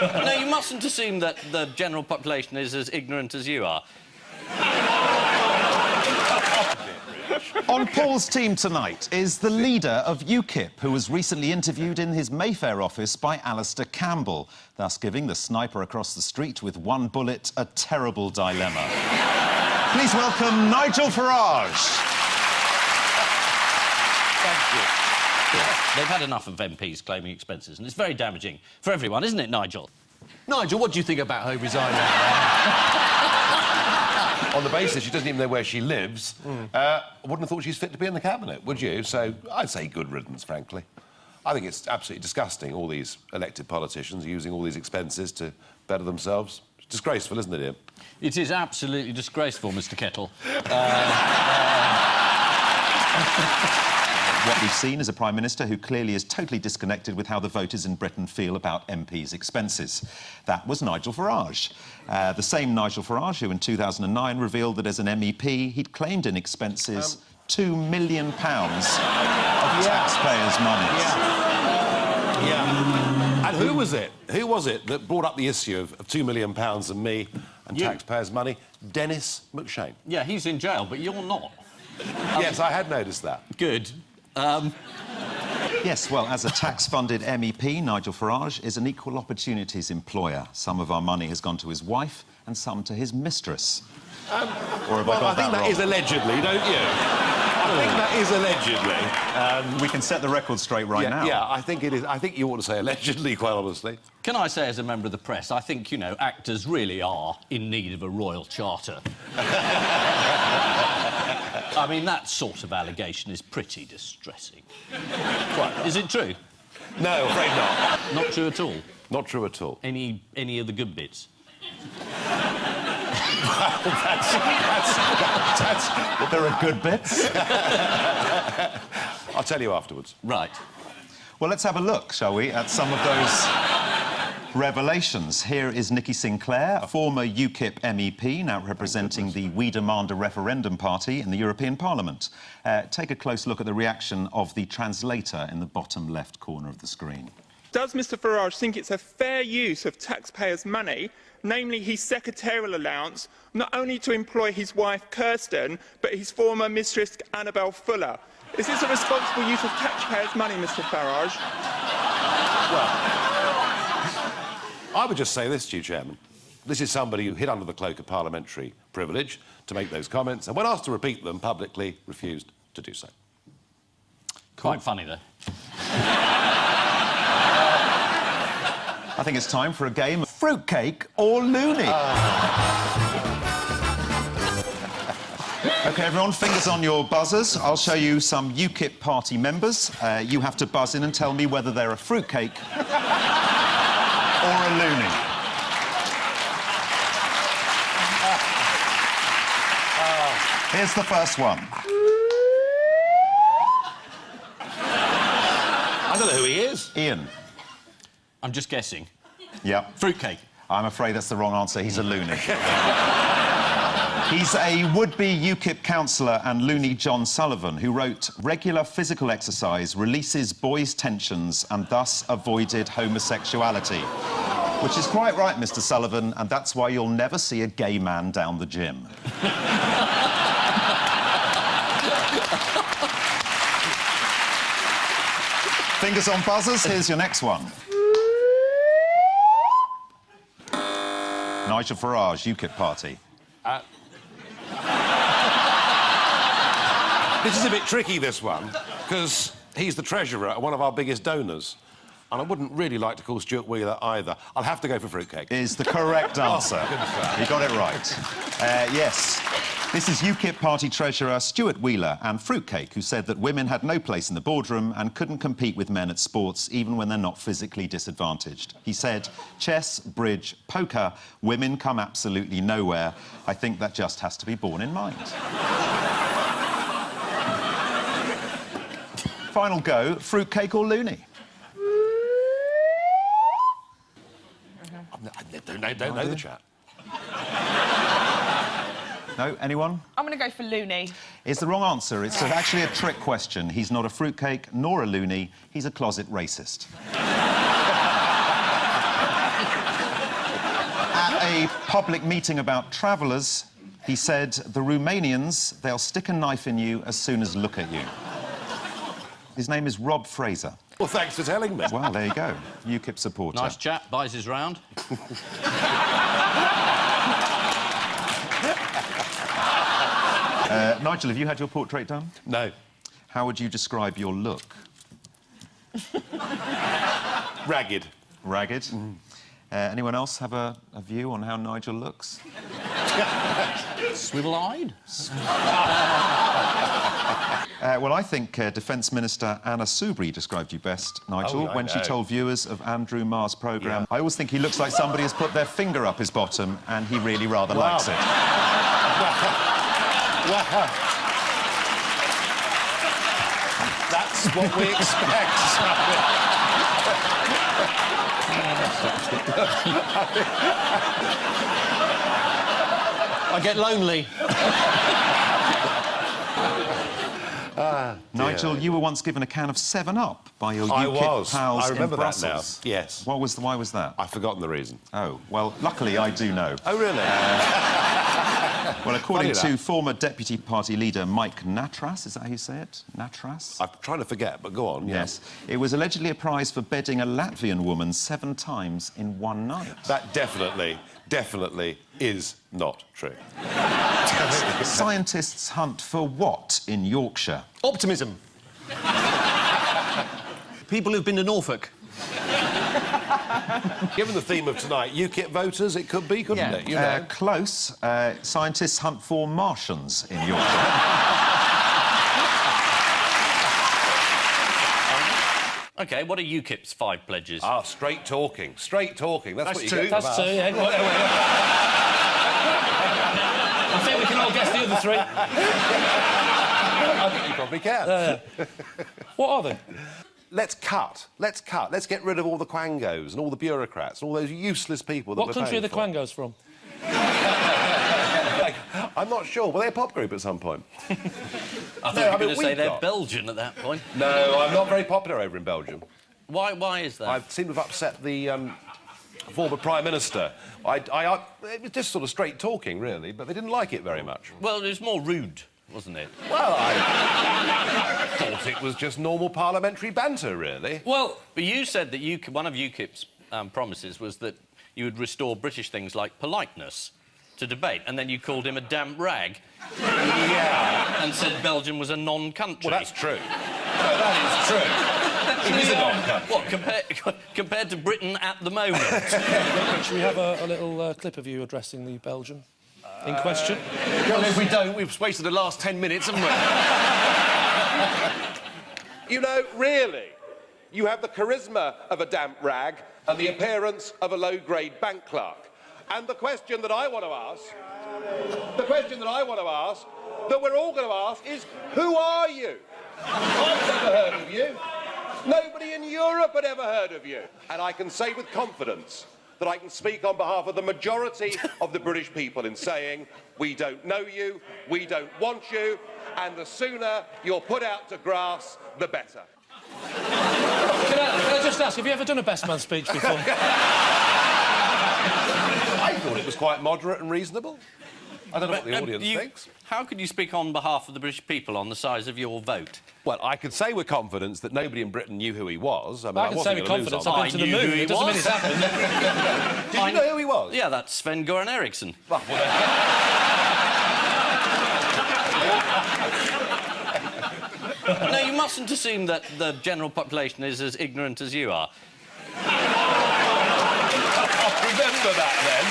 No, you mustn't assume that the general population is as ignorant as you are. On Paul's team tonight is the leader of UKIP, who was recently interviewed in his Mayfair office by Alistair Campbell, thus giving the sniper across the street with one bullet a terrible dilemma. Please welcome Nigel Farage. Thank you. Yeah, they've had enough of MPs claiming expenses, and it's very damaging for everyone, isn't it, Nigel? Nigel, what do you think about her resigning? On the basis she doesn't even know where she lives, I wouldn't have thought she's fit to be in the cabinet, would you? So I'd say good riddance, frankly. I think it's absolutely disgusting, all these elected politicians using all these expenses to better themselves. It's disgraceful, isn't it, Ian? It is absolutely disgraceful, Mr. Kettle. What we've seen is a Prime Minister who clearly is totally disconnected with how the voters in Britain feel about MPs' expenses. That was Nigel Farage. The same Nigel Farage who in 2009 revealed that as an MEP he'd claimed in expenses £2 million of taxpayers' money. Yeah. And who was it? Who was it that brought up the issue of £2 million and me and taxpayers' money? Dennis McShane. Yeah, he's in jail, but you're not. Yes, I had noticed that. Good. Yes, well, as a tax-funded MEP, Nigel Farage is an equal opportunities employer. Some of our money has gone to his wife and some to his mistress. I think that is allegedly, don't you? I think that is allegedly. We can set the record straight now. Yeah, I think it is. I think you ought to say allegedly, quite honestly. Can I say, as a member of the press, I think, you know, actors really are in need of a royal charter. I mean, that sort of allegation is pretty distressing. What? Is it true? No, afraid not. Not true at all? Not true at all. Any of the good bits? There are good bits. I'll tell you afterwards. Right. Well, let's have a look, shall we, at some of those revelations. Here is Nikki Sinclair, a former UKIP MEP, now representing the We Demand a Referendum party in the European Parliament. Take a close look at the reaction of the translator in the bottom left corner of the screen. Does Mr Farage think it's a fair use of taxpayers' money, namely his secretarial allowance, not only to employ his wife Kirsten, but his former mistress Annabel Fuller? Is this a responsible use of taxpayers' money, Mr Farage? Well, I would just say this to you, Chairman. This is somebody who hid under the cloak of parliamentary privilege to make those comments, and when asked to repeat them, publicly refused to do so. Quite funny, though. I think it's time for a game of fruitcake or loony. OK, everyone, fingers on your buzzers. I'll show you some UKIP party members. You have to buzz in and tell me whether they're a fruitcake or a loony. Here's the first one. I don't know who he is. Ian. I'm just guessing. Yeah. Fruitcake. I'm afraid that's the wrong answer. He's a loony. He's a would-be UKIP councillor and loony John Sullivan, who wrote, "Regular physical exercise releases boys' tensions and thus avoided homosexuality." Which is quite right, Mr Sullivan, and that's why you'll never see a gay man down the gym. Fingers on buzzers, here's your next one. Nigel Farage, UKIP party. This is a bit tricky, this one, because he's the treasurer and one of our biggest donors. And I wouldn't really like to call Stuart Wheeler either. I'll have to go for fruitcake. Is the correct answer. You got it right. Yes. This is UKIP party treasurer Stuart Wheeler and fruitcake, who said that women had no place in the boardroom and couldn't compete with men at sports, even when they're not physically disadvantaged. He said, chess, bridge, poker, women come absolutely nowhere. I think that just has to be borne in mind. Final go, fruitcake or loony? I don't know the chap. No? Anyone? I'm going to go for loony. It's the wrong answer. It's actually a trick question. He's not a fruitcake nor a loony. He's a closet racist. a public meeting about travellers, he said, the Romanians, they'll stick a knife in you as soon as look at you. His name is Rob Fraser. Well, thanks for telling me. Well, there you go. UKIP supporter. Nice chap, buys his round. Nigel, have you had your portrait done? No. How would you describe your look? Ragged. Ragged? Anyone else have a view on how Nigel looks? Swivel-eyed? Well, I think Defence Minister Anna Soubry described you best, Nigel, when she told viewers of Andrew Marr's programme. I always think he looks like somebody has put their finger up his bottom and he really rather likes it. Wow. That's what we expect. I get lonely. Nigel, you were once given a can of 7-Up by your UKIP pals I remember in Brussels. that now. Yes. Why was that? I've forgotten the reason. Oh, well, luckily I do know. Oh, really? Well, according Funny to that. former Deputy Party leader Mike Natras, is that how you say it? Natras? I'm trying to forget, but go on. Yeah. Yes. It was allegedly a prize for bedding a Latvian woman 7 times in one night. That definitely is not true. Scientists hunt for what in Yorkshire? Optimism. People who've been to Norfolk. Given the theme of tonight, UKIP voters, it could be, couldn't it? You know. Close. Scientists hunt for Martians in Yorkshire. OK, what are UKIP's 5 pledges? Ah, straight talking. Straight talking. That's what you get. That's two, yeah. I think we can all guess the other 3. I think you probably can. What are they? Let's cut. Let's cut. Let's get rid of all the quangos and all the bureaucrats and all those useless people that What we're country are the paying Quangos from? for. I'm not sure. Were they a pop group at some point? I thought you were going to say they're Belgian at that point. No, I'm not very popular over in Belgium. Why is that? I seem to have upset the former Prime Minister. It was just sort of straight talking, really, but they didn't like it very much. Well, it was more rude, wasn't it? Well, I thought it was just normal parliamentary banter, really. Well, but you said that one of UKIP's promises was that you would restore British things like politeness to debate, and then you called him a damp rag. Yeah. And said Belgium was a non-country. Well, that's true. No, that is true. It is a non-country. What, compared to Britain at the moment? Should we have a little clip of you addressing the Belgian in question? Well, if we don't, we've wasted the last 10 minutes, haven't we? You know, really, you have the charisma of a damp rag and the appearance of a low-grade bank clerk. And the question that I want to ask, that we're all going to ask is, who are you? I've never heard of you. Nobody in Europe had ever heard of you. And I can say with confidence that I can speak on behalf of the majority of the British people in saying, we don't know you, we don't want you, and the sooner you're put out to grass, the better. Can I just ask, have you ever done a best man speech before? I thought it was quite moderate and reasonable. I don't know what the audience thinks. How could you speak on behalf of the British people on the size of your vote? Well, I could say with confidence that nobody in Britain knew who he was. I mean, I can say with confidence I've been to the moon. It doesn't mean it's happened. Did you know who he was? Yeah, that's Sven-Göran Eriksson. No, you mustn't assume that the general population is as ignorant as you are. Remember that, then.